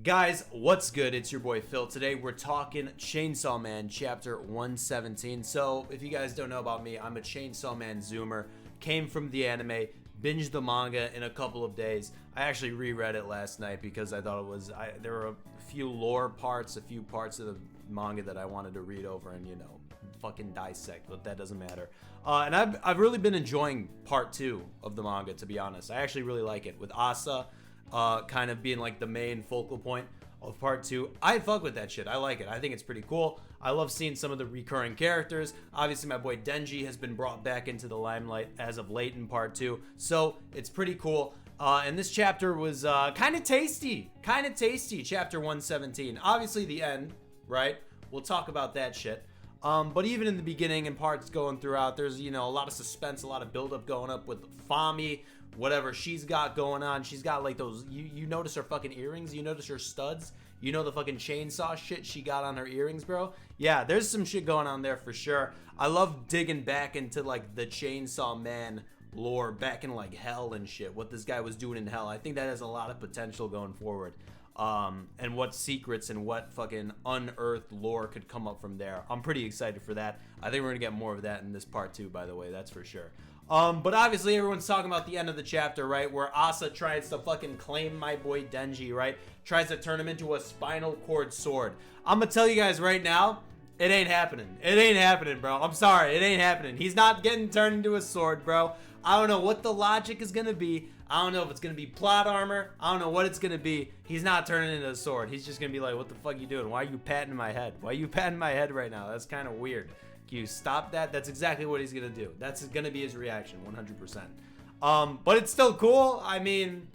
Guys, what's good? It's your boy Phil. Today we're talking Chainsaw Man chapter 117. So, if you guys don't know about me, I'm a Chainsaw Man zoomer. Came from the anime, binged the manga in a couple of days. I actually reread it last night because I thought it was there were a few lore parts, a few parts of the manga that I wanted to read over and, you know, fucking dissect, but that doesn't matter. And I've really been enjoying part 2 of the manga, to be honest. I actually really like it with Asa kind of being like the main focal point of part 2. I fuck with that shit. I like it. I think it's pretty cool. I love seeing some of the recurring characters. Obviously, my boy Denji has been brought back into the limelight as of late in part 2, so it's pretty cool. And this chapter was kind of tasty. Chapter 117. Obviously, the end, right? We'll talk about that shit. But even in the beginning and parts going throughout, there's, you know, a lot of suspense, a lot of buildup going up with Fami, whatever she's got going on. She's got like those, you notice her fucking earrings, you notice her studs, you know the fucking chainsaw shit she got on her earrings, bro. Yeah, there's some shit going on there for sure. I love digging back into like the Chainsaw Man lore back in like hell and shit, what this guy was doing in hell. I think that has a lot of potential going forward. And what secrets and what fucking unearthed lore could come up from there. I'm pretty excited for that. I think we're gonna get more of that in this part 2, by the way, that's for sure. But obviously everyone's talking about the end of the chapter, right? Where Asa tries to fucking claim my boy Denji, right? Tries to turn him into a spinal cord sword. I'm gonna tell you guys right now, it ain't happening. It ain't happening, bro. I'm sorry, it ain't happening. He's not getting turned into a sword, bro. I don't know what the logic is gonna be. I don't know if it's gonna be plot armor. I don't know what it's gonna be. He's not turning into a sword. He's just gonna be like, what the fuck you doing? Why are you patting my head? Why are you patting my head right now? That's kind of weird. Can you stop that? That's exactly what he's gonna do. That's gonna be his reaction, 100%. But it's still cool. I mean,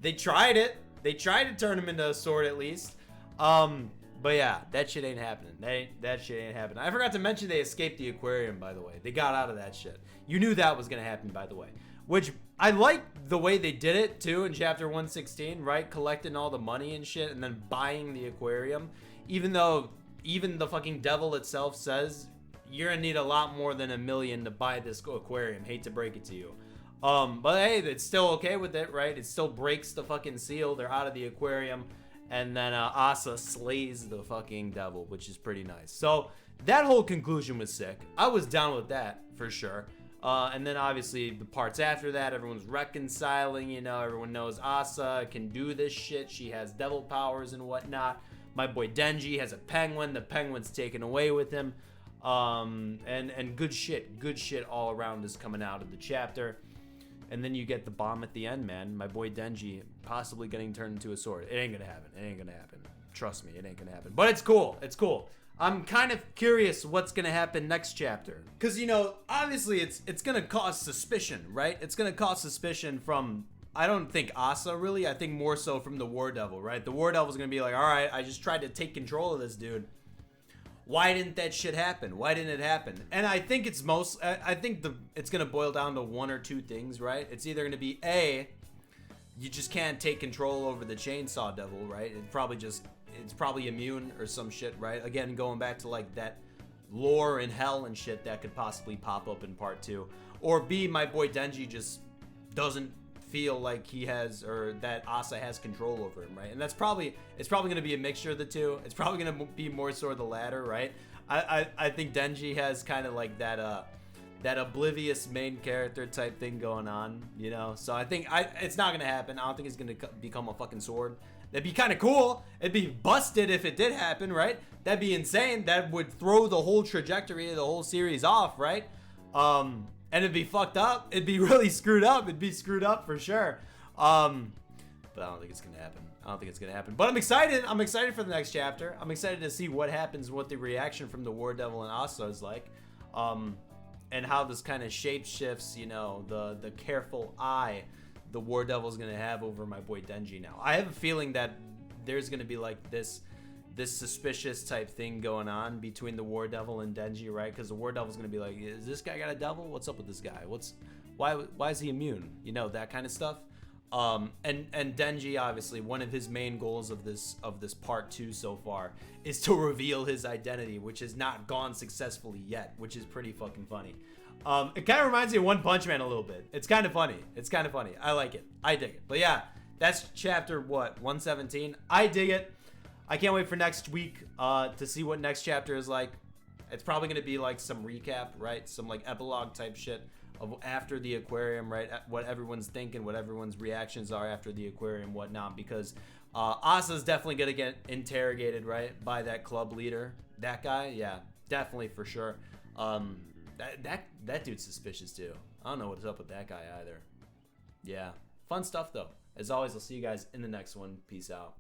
they tried it. They tried to turn him into a sword at least. But yeah, that shit ain't happening. That shit ain't happening. I forgot to mention they escaped the aquarium, by the way. They got out of that shit. You knew that was gonna happen, by the way. Which, I like the way they did it, too, in chapter 116, right? Collecting all the money and shit, and then buying the aquarium. Even though, even the fucking devil itself says, you're gonna need a lot more than $1 million to buy this aquarium. Hate to break it to you. But hey, it's still okay with it, right? It still breaks the fucking seal. They're out of the aquarium. And then Asa slays the fucking devil, which is pretty nice. So that whole conclusion was sick. I was down with that for sure. And then obviously the parts after that, everyone's reconciling, you know, everyone knows Asa can do this shit. She has devil powers and whatnot. My boy Denji has a penguin. The penguin's taken away with him. And good shit all around is coming out of the chapter. And then you get the bomb at the end, man. My boy Denji possibly getting turned into a sword. It ain't gonna happen. It ain't gonna happen. Trust me, it ain't gonna happen. But it's cool. It's cool. I'm kind of curious what's gonna happen next chapter. Cause, you know, obviously it's gonna cause suspicion, right? It's gonna cause suspicion from, I don't think Asa really. I think more so from the War Devil, right? The War Devil's gonna be like, all right, I just tried to take control of this dude. Why didn't that shit happen? Why didn't it happen? And I think it's it's gonna boil down to one or two things, right? It's either gonna be A, you just can't take control over the chainsaw devil, right? It's probably immune or some shit, right? Again, going back to like that lore in hell and shit that could possibly pop up in part 2. Or B, my boy Denji just doesn't feel like he has, or that Asa has control over him, right? And it's probably going to be a mixture of the two. It's probably going to be more so the latter, right? I think Denji has kind of like that oblivious main character type thing going on, you know? So I think it's not going to happen. I don't think it's going to become a fucking sword. That'd be kind of cool. It'd be busted if it did happen, right? That'd be insane. That would throw the whole trajectory of the whole series off, right? And it'd be fucked up. It'd be really screwed up. It'd be screwed up for sure. But I don't think it's gonna happen. But I'm excited. I'm excited for the next chapter. I'm excited to see what happens, what the reaction from the War Devil and Asa is like. And how this kind of shape shifts, you know, the careful eye the War Devil's gonna have over my boy Denji now. I have a feeling that there's gonna be like this suspicious type thing going on between the War Devil and Denji, right? Because the War Devil's gonna be like, is this guy got a devil? What's up with this guy? Why is he immune? You know, that kind of stuff. And Denji, obviously, one of his main goals of this part 2 so far is to reveal his identity, which has not gone successfully yet, which is pretty fucking funny. It kind of reminds me of One Punch Man a little bit. It's kind of funny. I like it. I dig it. But yeah, that's chapter, what, 117? I dig it. I can't wait for next week to see what next chapter is like. It's probably going to be like some recap, right? Some like epilogue type shit of after the aquarium, right? What everyone's thinking, what everyone's reactions are after the aquarium, whatnot. Because Asa's definitely going to get interrogated, right? By that club leader. That guy, yeah, definitely for sure. That dude's suspicious too. I don't know what's up with that guy either. Yeah, fun stuff though. As always, I'll see you guys in the next one. Peace out.